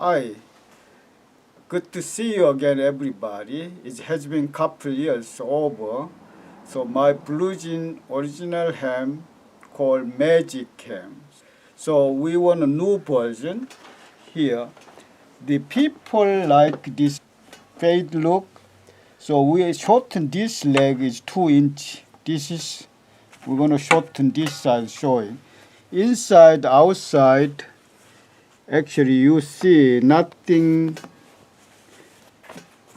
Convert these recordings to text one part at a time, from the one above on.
Hi, good to see you again, everybody. It has been couple years over. So my blue jean original ham called Magic Ham. So we want a new version here. The people like this fade look. So we shorten this leg is 2 inch. We're gonna shorten this side showing. Inside, outside, actually you see nothing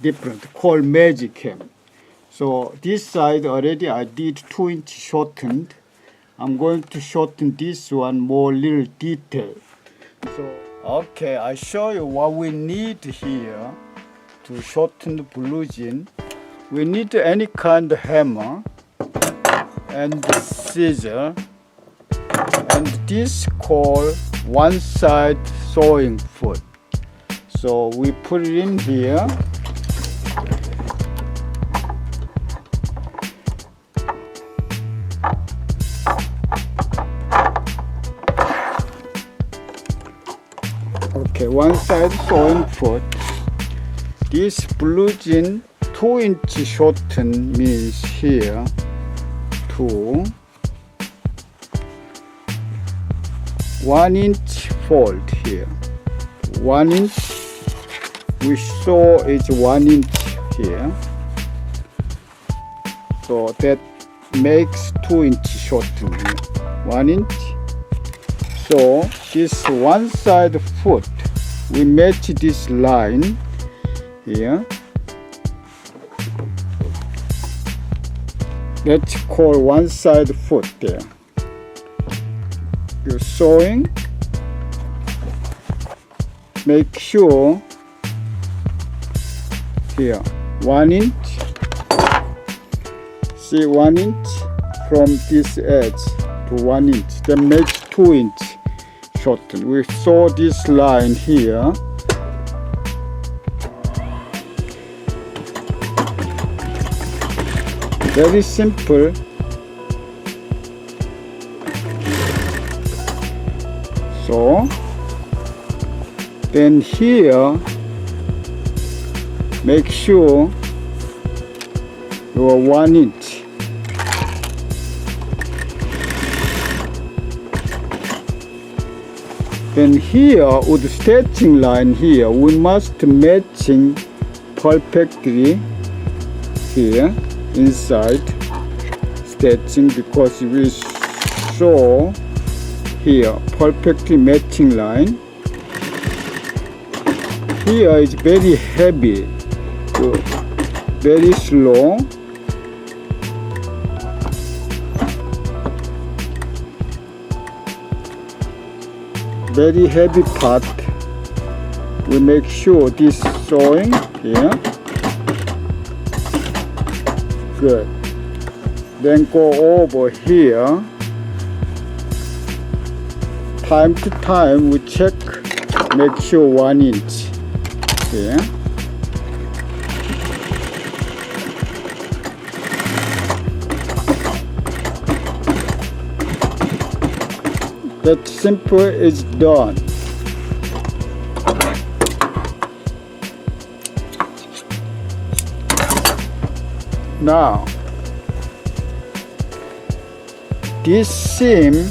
different called Magic Ham. So this side already I did 2 inch shortened. I'm going to shorten this one more little detail. So okay, I show you what we need here to shorten the blue jean. We need any kind of hammer and scissor, and this called one side sewing foot. So we put it in here. Okay, one side sewing foot. This blue jean 2 inch shorten means here 2, 1 inch fold here, 1 inch. We saw it's 1 inch here, so that makes 2 inch shorten here, 1 inch. So this one side foot, we match this line here. Let's call one side foot there. You're sewing. Make sure here 1 inch. See 1 inch from this edge to 1 inch. That makes 2 inch shorten. We saw this line here. Very simple. So then here make sure you are 1 inch. Then here with the stitching line here, we must matching perfectly here inside stitching, because we saw here perfectly matching line. Here is very heavy, so very slow. Very heavy part. We make sure this sewing here. Good. Then go over here. Time to time we check, make sure 1 inch here. That simple is done. Now, this seam,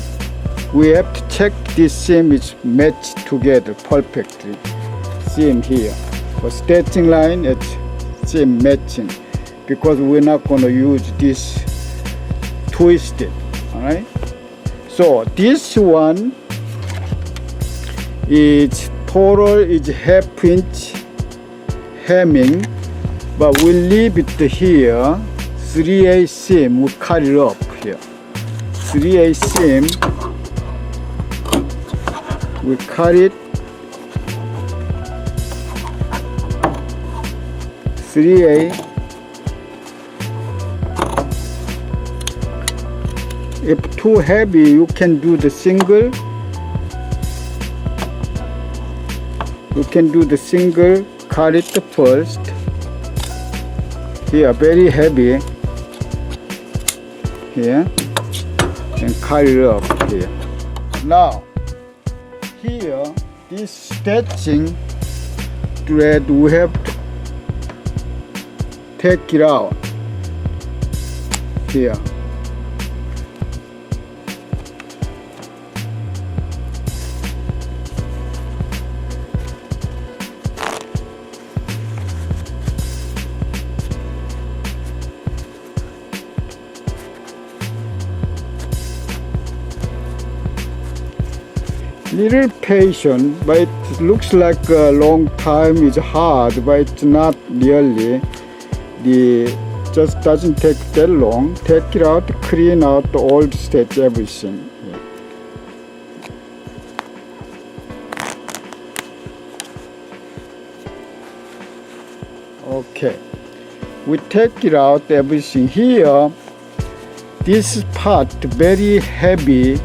we have to check this seam is matched together perfectly. Seam here. For stitching line, it's seam matching, because we're not going to use this twisted. Alright? So this one is total is ½ inch hemming, but we leave it here. 3/8 seam, we cut it up here. 3/8 seam, we cut it 3/8. If too heavy, you can do the single. You can do the single, cut it first. Here, very heavy. Here, and cut it up here. Now, here, this stitching thread we have to take it out here. Little patient, but it looks like a long time is hard, but it's not really. Just doesn't take that long. Take it out, clean out the old stitch, everything. Okay, we take it out, everything here. This part very heavy.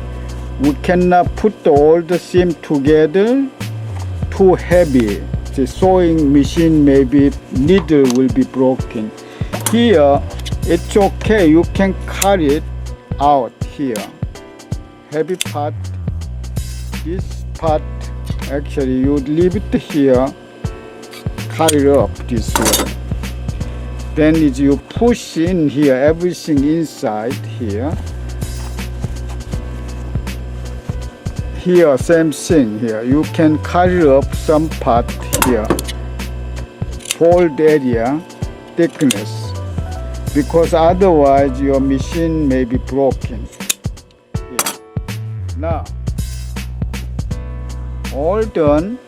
We cannot put all the seam together, too heavy. The sewing machine maybe needle will be broken. Here it's okay, you can cut it out here. Heavy part, this part actually you leave it here, cut it up this way. Then you push in here, everything inside here. Here, same thing here. You can cut it up some part here. Fold area, thickness. Because otherwise your machine may be broken. Here. Now, all done.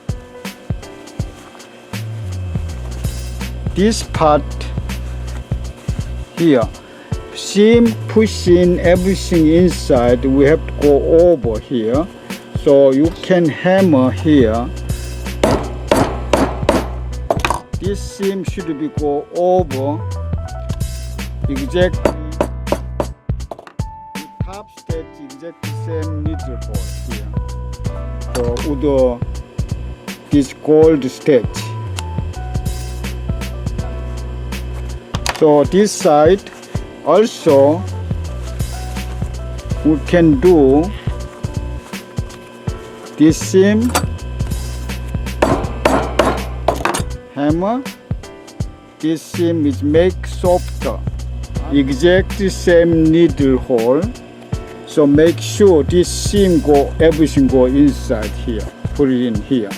This part here. Seam, push in everything inside. We have to go over here. So you can hammer here. This seam should be go over exactly the top stitch, exactly same needle hole here. So with this gold stitch. So this side also we can do this seam, hammer, this seam is make softer, exactly same needle hole. So make sure this seam go, everything go inside here, put it in here.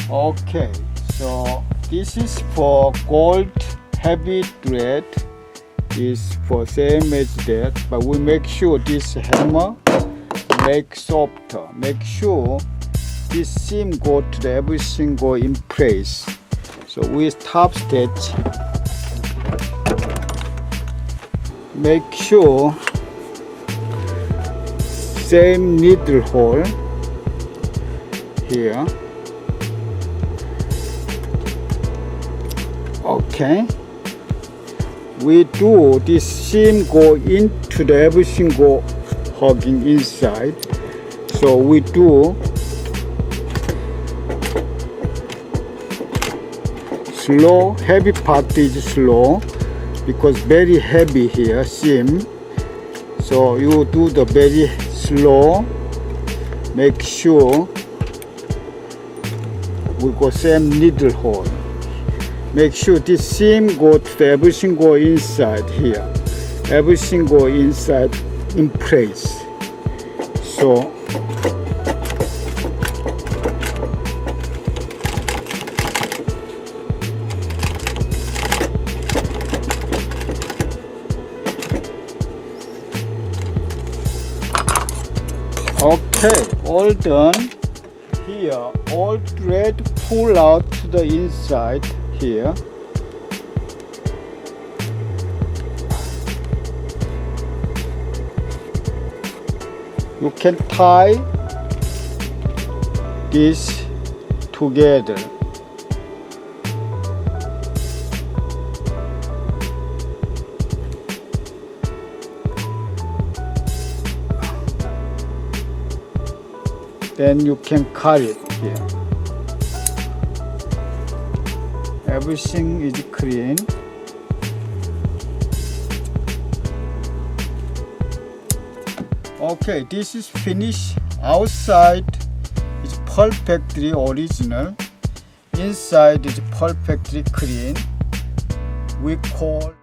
Okay, so this is for gold heavy thread, is for same as that, but we make sure this hammer make softer. Make sure this seam go to the everything go in place. So with top stitch, make sure same needle hole here. Okay. We do this seam go into the everything go hugging inside. So we do slow, heavy part is slow because very heavy here seam. So you do the very slow. Make sure we go same needle hole. Make sure this seam go to the everything go inside here. Everything go inside in place. So okay, all done. Here, all thread pull out to the inside here. You can tie this together. Then you can cut it here. Everything is clean. Okay, this is finished. Outside is perfectly original. inside is perfectly clean. We call